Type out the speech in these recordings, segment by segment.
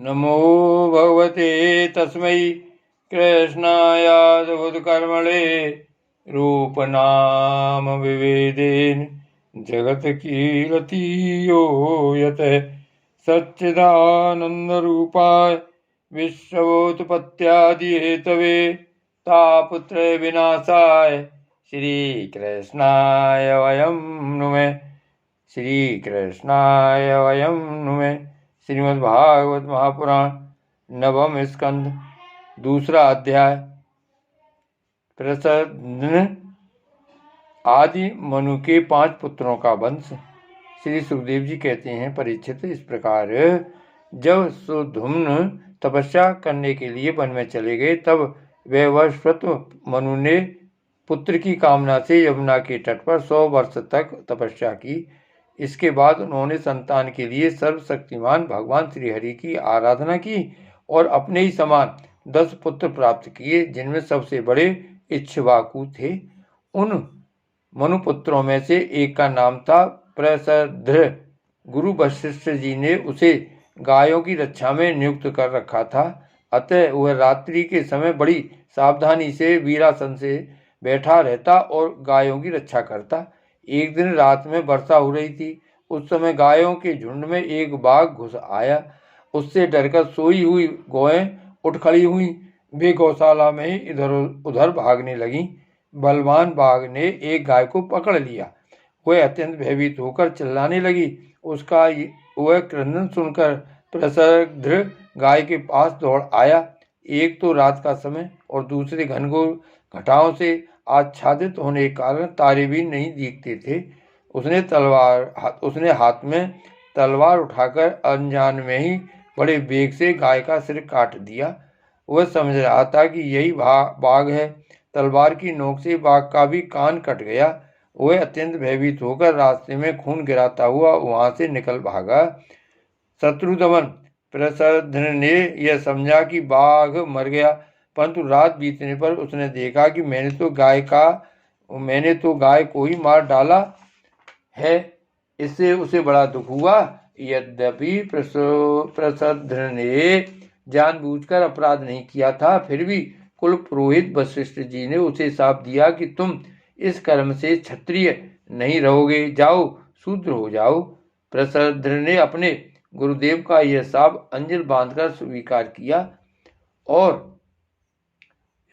नमो भगवते तस्मै कृष्णायाद्भुतकर्मणे रूपनाम विवेदेन जगत कीर्ति यो यतः सच्चिदानन्दरूपाय विश्वोत्पत्त्यादिहेतवे तापत्रय विनाशाय श्रीकृष्णाय वयं नुमः। श्रीकृष्णाय वयं नुमः। श्रीमद्भागवत महापुराण नवम स्कंध दूसरा अध्याय। प्रसन्न आदि मनु के 5 पुत्रों का वंश। श्री सुखदेव जी कहते हैं, परीक्षित, इस प्रकार जब सुधुम्न तपस्या करने के लिए वन में चले गए, तब वैवस्वत मनु ने पुत्र की कामना से यमुना के तट पर 100 वर्ष तक तपस्या की। इसके बाद उन्होंने संतान के लिए सर्वशक्तिमान भगवान श्रीहरि की आराधना की और अपने ही समान 10 पुत्र प्राप्त किए, जिनमें सबसे बड़े इक्ष्वाकु थे। उन मनुपुत्रों में से एक का नाम था प्रसद्र। गुरु वशिष्ठ जी ने उसे गायों की रक्षा में नियुक्त कर रखा था, अतः वह रात्रि के समय बड़ी सावधानी से वीरासन से बैठा रहता और गायों की रक्षा करता। एक दिन रात में वर्षा हो रही थी। उस समय गायों के झुंड में एक बाघ घुस आया। उससे डरकर सोई हुई गौएं उठ खड़ी हुई। वे गौशाला में ही इधर उधर भागने लगीं। बलवान बाघ ने एक गाय को पकड़ लिया। वह अत्यंत भयभीत होकर चिल्लाने लगी। उसका वह क्रंदन सुनकर प्रसद्र गाय के पास दौड़ आया। एक तो रात का समय और दूसरे घनघोर घटाओं से आच्छादित होने के कारण तारे भी नहीं दिखते थे। उसने हाथ में तलवार उठाकर अनजान में ही बड़े वेग से गाय का सिर काट दिया। वह समझ रहा था कि यही बाघ है। तलवार की नोक से बाघ का भी कान कट गया। वह अत्यंत भयभीत होकर रास्ते में खून गिराता हुआ वहां से निकल भागा। शत्रुदमन प्रसद्र ने यह समझा कि बाघ मर गया, परंतु रात बीतने पर उसने देखा कि मैंने तो गाय को ही मार डाला है। इससे उसे बड़ा दुख हुआ। यद्यपि प्रसद्र ने जानबूझकर अपराध नहीं किया था, फिर भी कुल पुरोहित वशिष्ठ जी ने उसे शाप दिया कि तुम इस कर्म से क्षत्रिय नहीं रहोगे, जाओ शूद्र हो जाओ। प्रसद्र ने अपने गुरुदेव का यह शाप अंजलि बांधकर स्वीकार किया और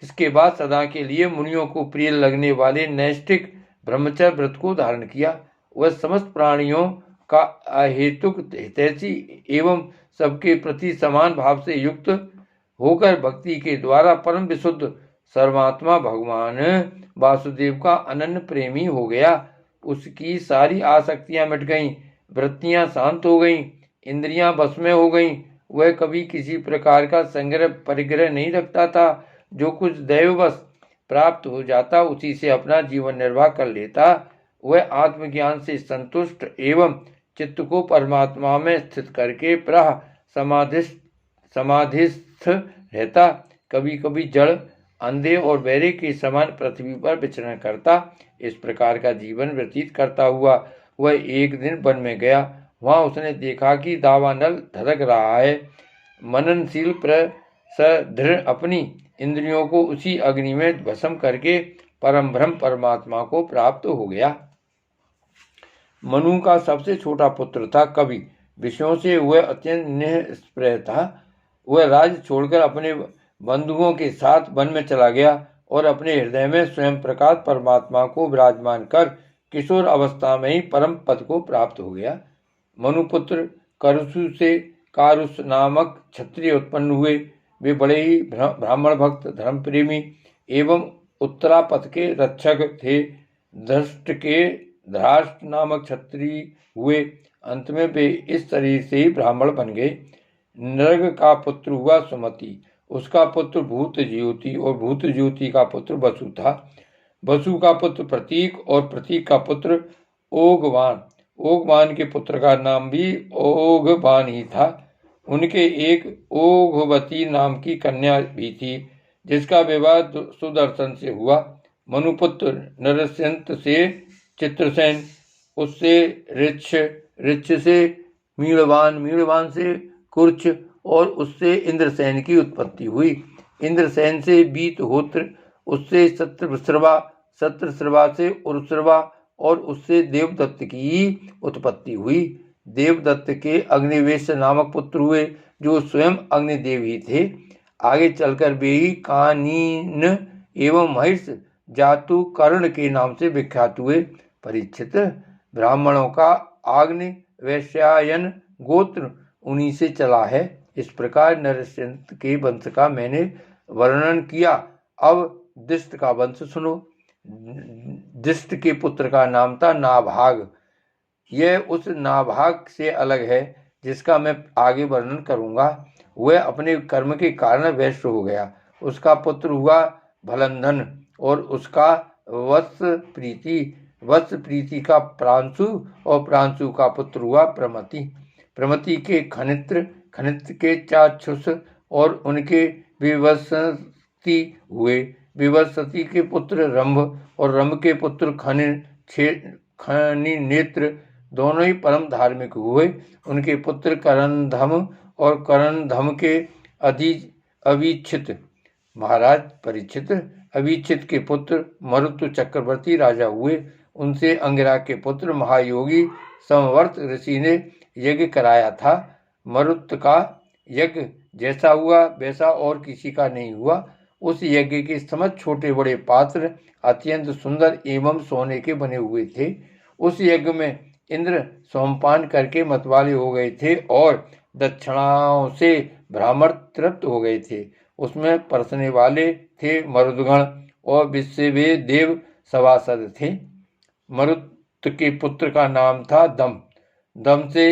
इसके बाद सदा के लिए मुनियों को प्रिय लगने वाले नैष्ठिक ब्रह्मचर्य व्रत को धारण किया। वह समस्त प्राणियों का अहेतुक हितैषी एवं सबके प्रति समान भाव से युक्त होकर भक्ति के द्वारा परम विशुद्ध सर्वात्मा भगवान वासुदेव का अनन्य प्रेमी हो गया। उसकी सारी आसक्तियां मिट गईं, वृत्तियां शांत हो गईं, इंद्रियां बस में हो गईं। वह कभी किसी प्रकार का संग्रह परिग्रह नहीं रखता था। जो कुछ दैववश प्राप्त हो जाता उसी से अपना जीवन निर्वाह कर लेता। वह आत्मज्ञान से संतुष्ट एवं चित्त को परमात्मा में स्थित करके प्राह समाधिस्थ रहता। कभी कभी जड़, अंधे और बहरे के समान पृथ्वी पर विचरण करता। इस प्रकार का जीवन व्यतीत करता हुआ वह एक दिन वन में गया। वहां उसने देखा कि दावानल धधक रहा है। मननशील प्रसद्र अपनी इंद्रियों को उसी अग्नि में भस्म करके परम ब्रह्म परमात्मा को प्राप्त हो गया। मनु का सबसे छोटा पुत्र था कवि। विषयों से वह अत्यंत निस्पृह था। वह राज्य छोड़कर अपने बंधुओं के साथ वन में चला गया और अपने हृदय में स्वयं प्रकाश परमात्मा को विराजमान कर किशोर अवस्था में ही परम पद को प्राप्त हो गया। मनुपुत्र करसु से कारुस नामक क्षत्रिय उत्पन्न हुए। वे बड़े ही ब्राह्मण भक्त, धर्म प्रेमी एवं उत्तरापथ के रक्षक थे। धृष्ट नामक क्षत्रिय हुए। अंत में वे इस शरीर से ही ब्राह्मण बन गए। नृग का पुत्र हुआ सुमति। उसका पुत्र भूत ज्योति और भूत ज्योति का पुत्र वसु था। वसु का पुत्र प्रतीक और प्रतीक का पुत्र ओघवान। ओघवान के पुत्र का नाम भी ओघवान ही था। उनके एक ओघवती नाम की कन्या भी थी, जिसका विवाह सुदर्शन से हुआ। मनुपुत्र नरस्यंत से चित्रसेन, उससे ऋक्ष, ऋक्ष से मीणवान, मीणवान से कुर्च और उससे इंद्रसेन की उत्पत्ति हुई। इंद्रसेन से बीतहोत्र, उससे सत्रश्रवा, सत्रश्रवा से उरश्रवा और उससे देवदत्त की उत्पत्ति हुई। देवदत्त के अग्निवेश नामक पुत्र हुए, जो स्वयं अग्निदेव ही थे। आगे चलकर वे ही कानीन एवं महिष जातु कर्ण के नाम से विख्यात हुए। परीक्षित, ब्राह्मणों का आग्नि वैश्यायन गोत्र उन्हीं से चला है। इस प्रकार नरसिंह के वंश का मैंने वर्णन किया। अब दिष्ट का वंश सुनो। दिष्ट के पुत्र का नाम था नाभाग। यह उस नाभाग से अलग है जिसका मैं आगे वर्णन करूंगा। वह अपने कर्म के कारण वैश्य हो गया। उसका पुत्र हुआ भलंधन और उसका वत्स प्रीति का प्रांशु और प्रांशु का पुत्र हुआ प्रमति। प्रमति के खनित्र, खनित्र के चाक्षुष और उनके विवस्वती हुए। विवस्वती के पुत्र रंभ और रंभ के पुत्र खनि नेत्र दोनों ही परम धार्मिक हुए। उनके पुत्र करंधम और करंधम के अवीक्षित। महाराज परीक्षित, अवीक्षित के पुत्र मरुत चक्रवर्ती राजा हुए। उनसे अंगिरा के पुत्र महायोगी समवर्त ऋषि ने यज्ञ कराया था। मरुत का यज्ञ जैसा हुआ वैसा और किसी का नहीं हुआ। उस यज्ञ के समस्त छोटे बड़े पात्र अत्यंत सुंदर एवं सोने के बने हुए थे। उस यज्ञ में इंद्र सोमपान करके मतवाले हो गए थे और दक्षिणाओं से ब्राह्मण तृप्त हो गए थे। उसमें परसने वाले थे मरुदगण और विश्व वे देव सभासद थे। मरुत के पुत्र का नाम था दम। दम से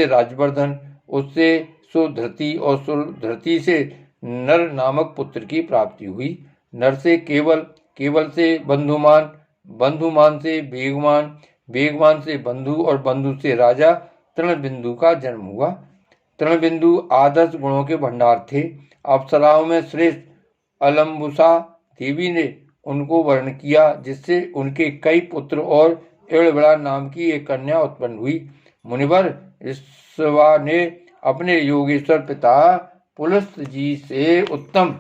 राज्यवर्धन, उससे सुधृति और सुधृति से नर नामक पुत्र की प्राप्ति हुई। नर से केवल से बंधुमान, बंधुमान से वेगवान, वेगवान से बंधु और बंधु से राजा तृणबिंदु का जन्म हुआ। तृणबिंदु आदर्श गुणों के भंडार थे। अप्सराओं में श्रेष्ठ अलम्बुसा देवी ने उनको वर्ण किया, जिससे उनके कई पुत्र और एड़बड़ा नाम की एक कन्या उत्पन्न हुई। मुनिवर ईश्वा ने अपने योगेश्वर पिता पुलस्त जी से उत्तम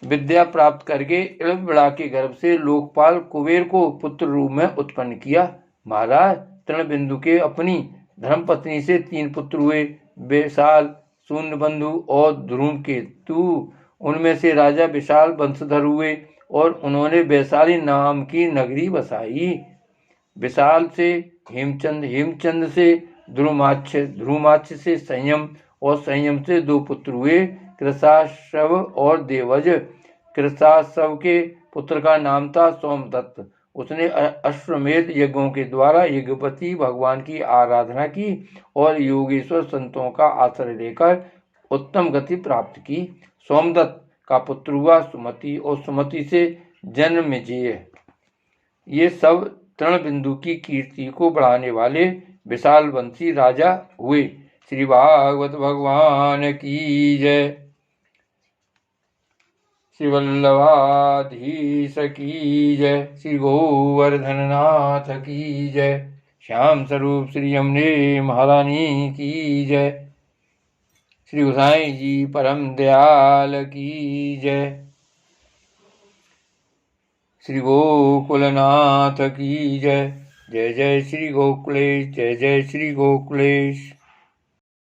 विद्या प्राप्त करके एड़बड़ा के गर्भ से लोकपाल कुबेर को पुत्र रूप में उत्पन्न किया। महाराज, तृणबिंदु के अपनी धर्मपत्नी से 3 पुत्र हुए, विशाल, शून्यबंधु और धूमकेतु। उनमें से राजा विशाल वंशधर हुए और उन्होंने वैशाली नाम की नगरी बसाई। विशाल से हेमचंद, हेमचंद से ध्रुमाक्ष, ध्रुमाक्ष से संयम और संयम से 2 पुत्र हुए, कृशाशव और देवज। कृशाशव के पुत्र का नाम था सोमदत्त। उसने अश्वमेध यज्ञों के द्वारा यज्ञपति भगवान की आराधना की और योगेश्वर संतों का आश्रय लेकर उत्तम गति प्राप्त की। सोमदत्त का पुत्र हुआ सुमति और सुमति से जन्मेजय। ये सब तृणबिंदु की कीर्ति को बढ़ाने वाले विशाल वंशी राजा हुए। श्री भागवत भगवान की जय। श्री वल्लभाधीश की जय। श्री गोवर्धननाथ की जय। श्याम स्वरूप श्री यमुने महारानी की जय। श्री गोसाई जी परम दयाल की जय। श्री गोकुलनाथ की जय। जय जय श्री गोकुलेश, जय जय श्री गोकुलेश।